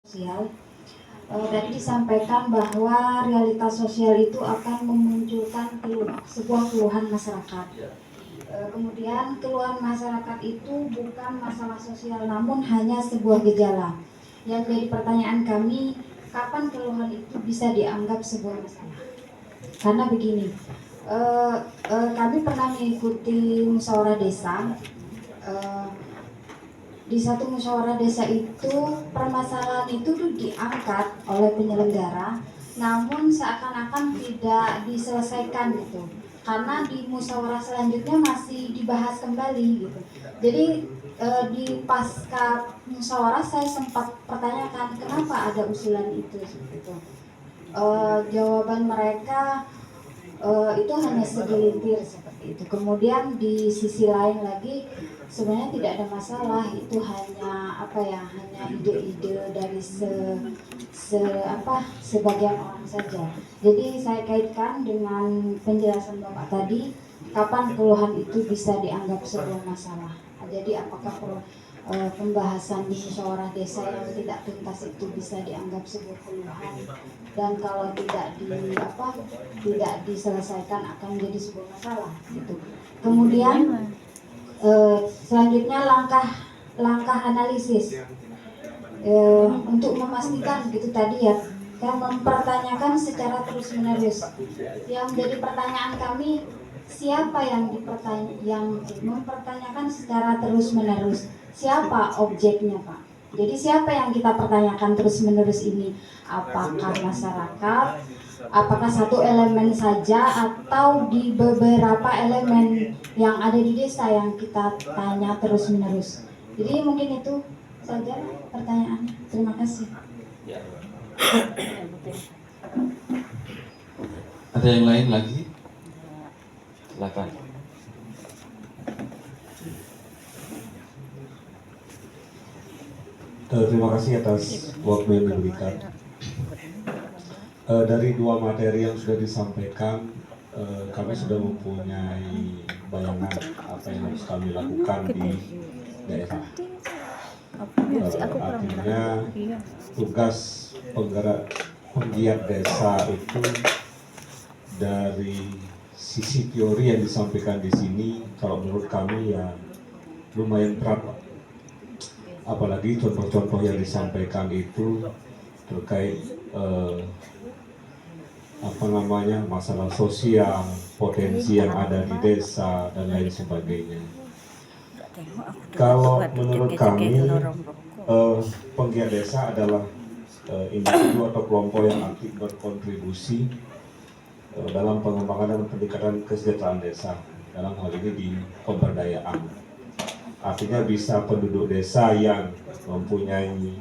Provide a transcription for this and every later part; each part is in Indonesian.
sosial. Tadi disampaikan bahwa realitas sosial itu akan memunculkan sebuah keluhan masyarakat. Kemudian keluhan masyarakat itu bukan masalah sosial, namun hanya sebuah gejala. Yang jadi pertanyaan kami, kapan keluhan itu bisa dianggap sebuah masalah? Karena begini, kami pernah mengikuti musyawarah desa. Di satu musyawarah desa itu permasalahan itu tuh diangkat oleh penyelenggara, namun seakan-akan tidak diselesaikan gitu, karena di musyawarah selanjutnya masih dibahas kembali gitu. Jadi di pasca musyawarah saya sempat pertanyakan kenapa ada usulan itu gitu. Jawaban mereka itu hanya segelintir seperti itu. Kemudian di sisi lain lagi sebenarnya tidak ada masalah, itu hanya hanya ide-ide dari sebagian orang saja. Jadi saya kaitkan dengan penjelasan Bapak tadi, kapan keluhan itu bisa dianggap sebuah masalah. Jadi apakah pembahasan di musyawarah desa yang tidak tuntas itu bisa dianggap sebuah keluhan, dan kalau tidak diselesaikan akan menjadi sebuah masalah gitu. Kemudian selanjutnya langkah analisis untuk memastikan gitu tadi ya, yang mempertanyakan secara terus menerus. Yang menjadi pertanyaan kami, siapa yang mempertanyakan secara terus menerus? Siapa objeknya, Pak? Jadi siapa yang kita pertanyakan terus menerus ini? Apakah masyarakat? Apakah satu elemen saja atau di beberapa elemen yang ada di desa yang kita tanya terus menerus? Jadi mungkin itu saja pertanyaannya. Terima kasih. Ada yang lain lagi? Silakan. Terima kasih atas waktu yang diberikan. Dari dua materi yang sudah disampaikan, kami sudah mempunyai bayangan apa yang harus kami lakukan di daerah. Artinya tugas penggiat desa itu dari sisi teori yang disampaikan di sini, kalau menurut kami ya lumayan berat, Pak. Apalagi contoh-contoh yang disampaikan itu terkait masalah sosial, potensi yang ada di desa dan lain sebagainya. Kalau menurut kami penggiat desa adalah individu atau kelompok yang aktif berkontribusi dalam pengembangan dan peningkatan kesejahteraan desa, dalam hal ini di pemberdayaan. Artinya bisa penduduk desa yang mempunyai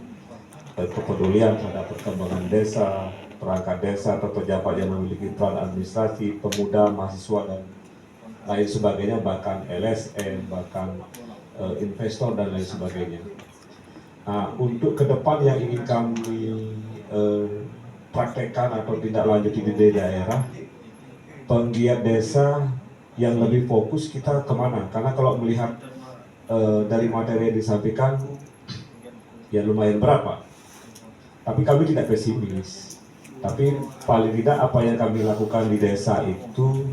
kepedulian terhadap perkembangan desa, perangkat desa atau pejabat yang memiliki peran administrasi, pemuda, mahasiswa dan lain sebagainya, bahkan LSM, bahkan investor dan lain sebagainya. Nah, untuk ke depan yang ingin kami praktekkan atau tindak lanjuti di daerah, penggiat desa yang lebih fokus kita kemana? Karena kalau melihat dari materi yang disampaikan ya lumayan berat, Pak. Tapi kami tidak pesimis. Tapi paling tidak apa yang kami lakukan di desa itu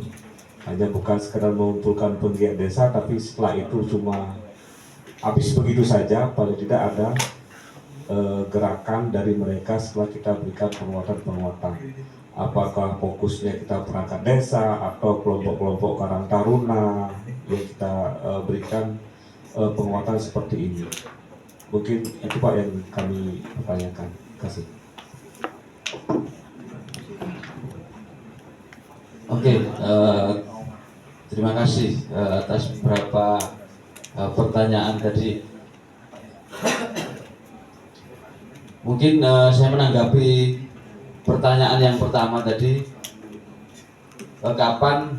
hanya bukan sekedar mengumpulkan penggiat desa, tapi setelah itu cuma habis begitu saja. Paling tidak ada gerakan dari mereka setelah kita berikan penguatan-penguatan. Apakah fokusnya kita perangkat desa atau kelompok-kelompok karang taruna yang kita berikan penguatan seperti ini. Mungkin itu, Pak, yang kami pertanyakan. Terima kasih. Oke, terima kasih atas beberapa pertanyaan tadi. Mungkin saya menanggapi pertanyaan yang pertama tadi, kapan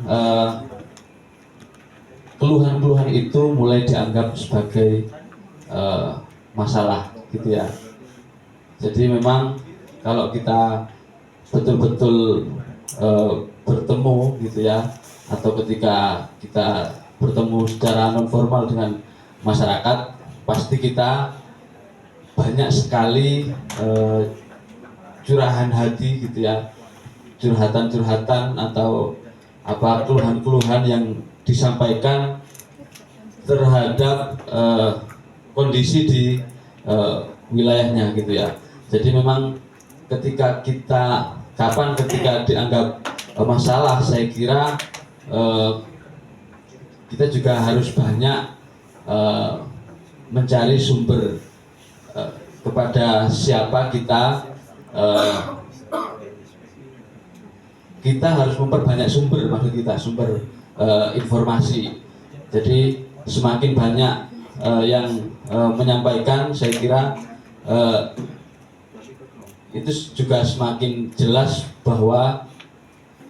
keluhan-keluhan itu mulai dianggap sebagai masalah gitu ya. Jadi memang kalau kita betul-betul bertemu gitu ya, atau ketika kita bertemu secara non formal dengan masyarakat, pasti kita banyak sekali curahan hati gitu ya, curhatan-curhatan atau apa keluhan-keluhan yang disampaikan terhadap kondisi di wilayahnya gitu ya. Jadi memang ketika ketika dianggap masalah, saya kira kita juga harus banyak mencari sumber kepada siapa kita harus memperbanyak sumber, maksud kita sumber informasi. Jadi semakin banyak yang menyampaikan, saya kira itu juga semakin jelas bahwa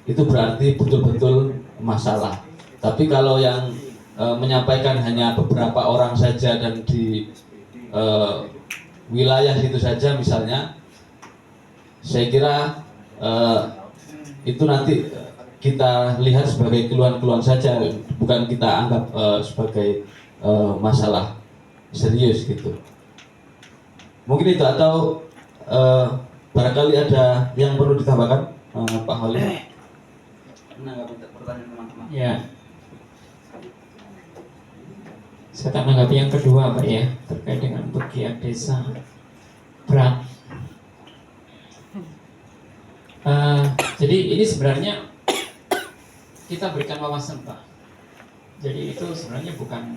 itu berarti betul-betul masalah. Tapi kalau yang menyampaikan hanya beberapa orang saja dan di wilayah itu saja misalnya, saya kira itu nanti kita lihat sebagai keluhan-keluhan saja, bukan kita anggap sebagai masalah serius gitu. Mungkin itu, atau barangkali ada yang perlu ditambahkan, Pak Holil. Menanggapi pertanyaan teman-teman. Ya, saya tanggapi yang kedua Pak ya, terkait dengan pegiat desa berat. Jadi ini sebenarnya kita berikan wawasan Pak. Jadi itu sebenarnya bukan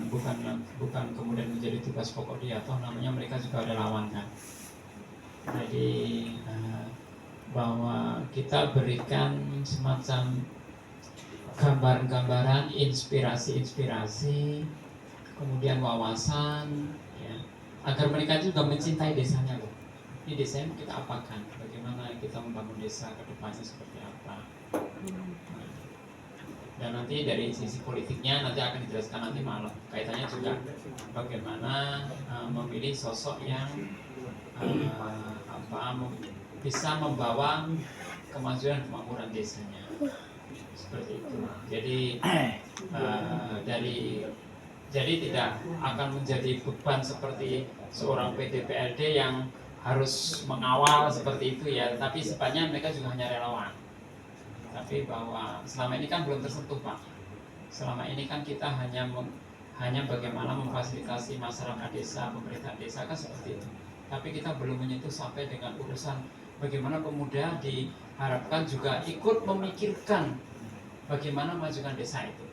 kemudian menjadi tugas pokok dia, atau namanya mereka juga ada lawan kan. Jadi bahwa kita berikan semacam gambaran-gambaran, inspirasi, kemudian wawasan, ya, agar mereka juga mencintai desanya loh. Ini desanya kita apakan? Bagaimana kita membangun desa ke depannya seperti apa? Dan nanti dari sisi politiknya nanti akan dijelaskan nanti malam. Kaitannya juga bagaimana memilih sosok yang bisa membawa kemajuan kemakmuran desanya. Seperti itu. Jadi tidak akan menjadi beban seperti seorang PDPLD yang harus mengawal seperti itu ya, tapi sifatnya mereka juga hanya relawan. Tapi bahwa selama ini kan belum tersentuh Pak. Selama ini kan kita hanya bagaimana memfasilitasi masyarakat desa, pemerintah desa kan seperti itu. Tapi kita belum menyentuh sampai dengan urusan bagaimana pemuda diharapkan juga ikut memikirkan bagaimana memajukan desa itu.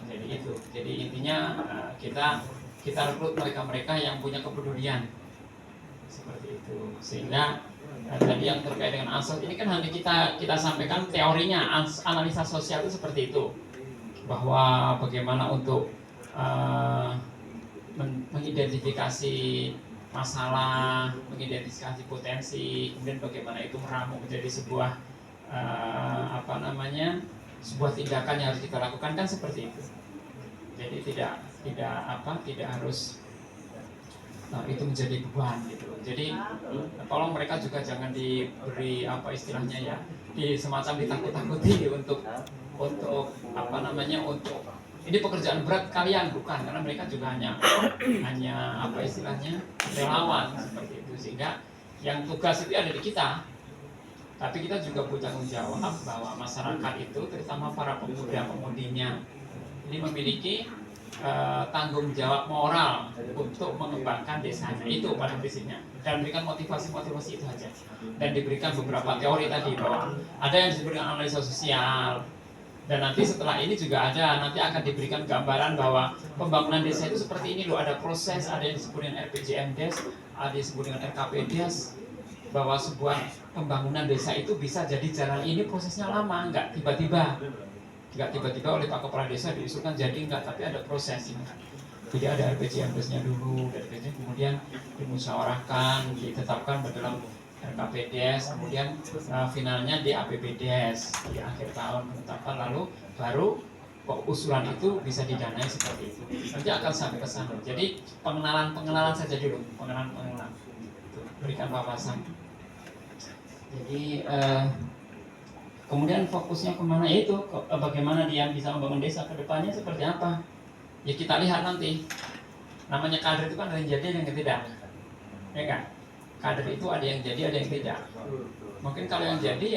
Jadi itu. Jadi intinya kita rekrut mereka-mereka yang punya kepedulian seperti itu. Sehingga tadi yang terkait dengan ansor ini kan hanya kita sampaikan teorinya, analisa sosial itu seperti itu, bahwa bagaimana untuk mengidentifikasi masalah, mengidentifikasi potensi, kemudian bagaimana itu meramu menjadi sebuah sebuah tindakan yang harus kita lakukan kan seperti itu. Jadi tidak harus itu menjadi beban gitu. Jadi tolong mereka juga jangan diberi istilahnya ya, semacam ditakut-takuti untuk ini pekerjaan berat kalian, bukan, karena mereka juga hanya relawan seperti itu, sehingga yang tugas itu ada di kita, tapi kita juga punya tanggung jawab bahwa masyarakat itu, terutama para pemuda-pemudinya ini memiliki tanggung jawab moral untuk mengembangkan desanya, itu pada prinsipnya, dan memberikan motivasi itu saja, dan diberikan beberapa teori tadi bahwa ada yang disebut dengan analisa sosial. Dan nanti setelah ini juga nanti akan diberikan gambaran bahwa pembangunan desa itu seperti ini loh, ada proses, ada yang disebut dengan RPJMDes, ada yang disebut dengan RKPDes, bahwa sebuah pembangunan desa itu bisa jadi jalan ini prosesnya lama, nggak tiba-tiba oleh Pak Kepala Desa diusulkan jadi enggak, tapi ada prosesnya. Jadi ada RPJMDes-nya dulu, kemudian dimusyawarahkan, ditetapkan dalam RKPDes, kemudian finalnya di APBDes di akhir tahun penetapan, lalu baru usulan itu bisa didanai seperti itu. Nanti akan sampai ke sana. Jadi pengenalan saja dulu, pengenalan berikan wawasan. Jadi kemudian fokusnya kemana itu, bagaimana dia bisa membangun desa ke depannya seperti apa? Ya kita lihat nanti. Namanya kader itu kan ada yang jadi dan yang tidak. ya kan? Kader itu ada yang jadi, ada yang tidak. Mungkin kalau yang jadi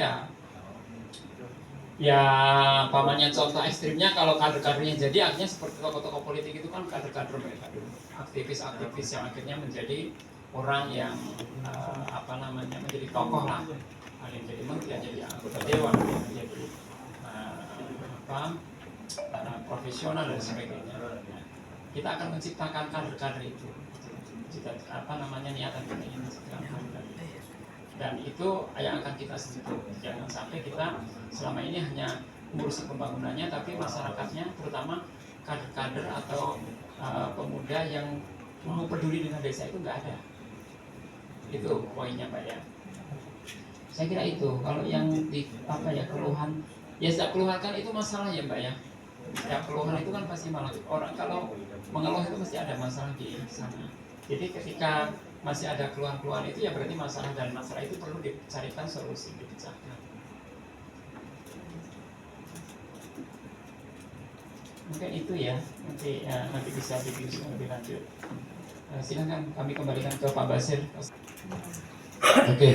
ya pamannya contoh ekstrimnya kalau kader-kadernya jadi akhirnya seperti tokoh-tokoh politik itu kan kader-kader mereka dulu, aktivis-aktivis yang akhirnya menjadi orang yang menjadi tokoh lah, ada yang jadi menteri, ada yang jadi anggota dewan, ada yang jadi profesional dan sebagainya. Kita akan menciptakan kader-kader itu, niatan kita ingin menciptakan kader. Dan itu yang akan kita sentuh. Jangan sampai kita selama ini hanya ngurusi pembangunannya, tapi masyarakatnya, terutama kader-kader atau pemuda yang mau peduli dengan desa itu nggak ada. Itu poinnya Pak ya. Saya kira itu. Kalau yang keluhan, ya setiap keluhan kan itu masalah ya Mbak ya. Setiap keluhan itu kan pasti malah orang kalau mengeluh itu mesti ada masalah di sana. Jadi ketika masih ada keluhan-keluhan itu ya berarti masalah, dan masalah itu perlu dicarikan solusi, dipecahkan. Mungkin itu ya, nanti bisa didiskusi lebih lanjut. Silakan kami kembalikan ke Pak Basir. Oke,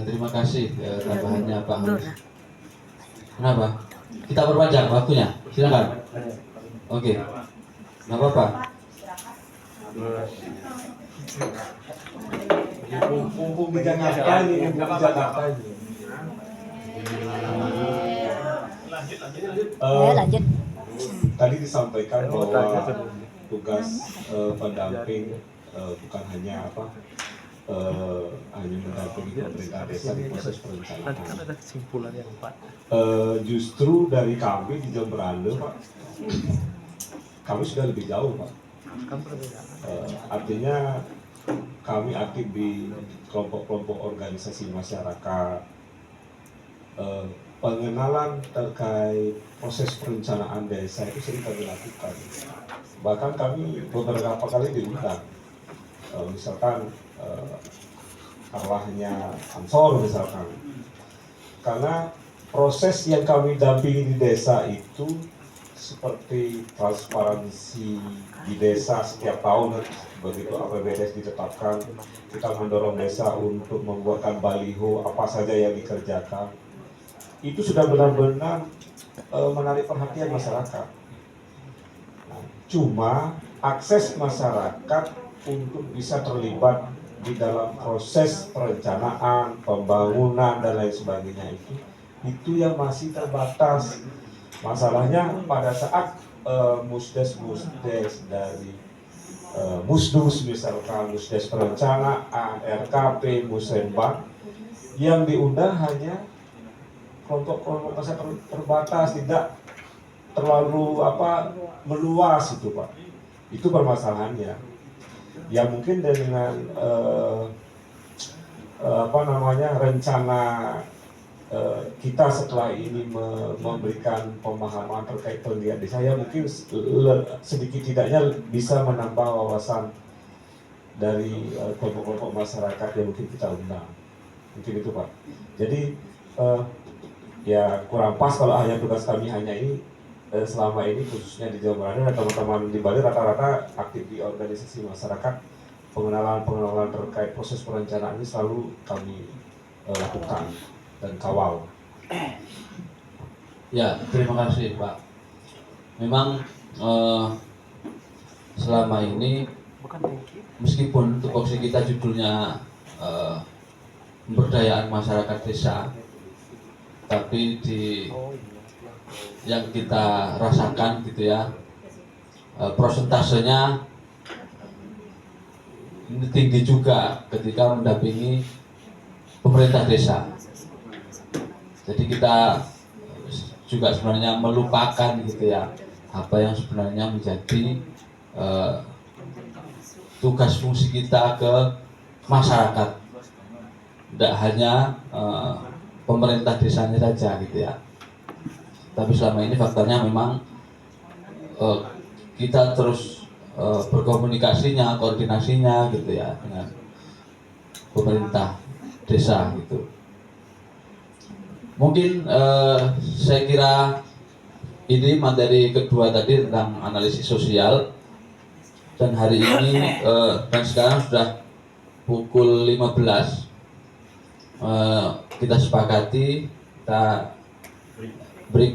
terima kasih tambahannya Pak Hans. Kenapa? Kita perpanjang waktunya, silakan. Oke, nggak apa-apa. Mumpung di Jakarta ini, lanjut. Tadi disampaikan bahwa tugas pendamping bukan hanya hanya mendampingi pemerintah desa di proses perencanaan. Ada kesimpulan yang Pak. Justru dari kami di Jemberana Pak, kami sudah lebih jauh Pak. Artinya kami aktif di kelompok-kelompok organisasi masyarakat, pengenalan terkait proses perencanaan desa itu sering kami lakukan. Bahkan kami beberapa kali diundang, misalkan arwahnya Ansor misalkan, karena proses yang kami dampingi di desa itu seperti transparansi di desa setiap tahun. Begitu APBDes ditetapkan, kita mendorong desa untuk membuatkan baliho apa saja yang dikerjakan. Itu sudah benar-benar menarik perhatian masyarakat. Nah, cuma akses masyarakat untuk bisa terlibat di dalam proses perencanaan, pembangunan dan lain sebagainya itu yang masih terbatas. Masalahnya pada saat musdes dari Musdus misalkan, Musdes Perencanaan, RKP, Musrenbang, yang diundang hanya kelompok-kelompok masa terbatas, tidak terlalu meluas itu Pak. Itu permasalahannya. Ya mungkin dengan rencana kita setelah ini memberikan pemahaman terkait penggiat desa, ya mungkin sedikit tidaknya bisa menambah wawasan dari kelompok-kelompok masyarakat yang mungkin kita undang. Mungkin itu Pak. Jadi ya kurang pas kalau hanya tugas kami hanya ini selama ini khususnya di Jawa Barat, dan teman-teman di Bali rata-rata aktif di organisasi masyarakat. Pengenalan terkait proses perencanaan ini selalu kami lakukan dan kawal. Ya, terima kasih Pak. Memang selama ini meskipun tupoksi kita judulnya pemberdayaan masyarakat desa, tapi yang kita rasakan gitu ya, prosentasenya ini tinggi juga ketika mendampingi pemerintah desa. Jadi kita juga sebenarnya melupakan gitu ya apa yang sebenarnya menjadi tugas fungsi kita ke masyarakat, tidak hanya pemerintah desanya saja gitu ya. Tapi selama ini faktornya memang kita terus berkomunikasinya, koordinasinya gitu ya dengan pemerintah desa gitu. Mungkin saya kira ini materi kedua tadi tentang analisis sosial, dan hari ini dan sekarang sudah pukul 15 kita sepakati kita break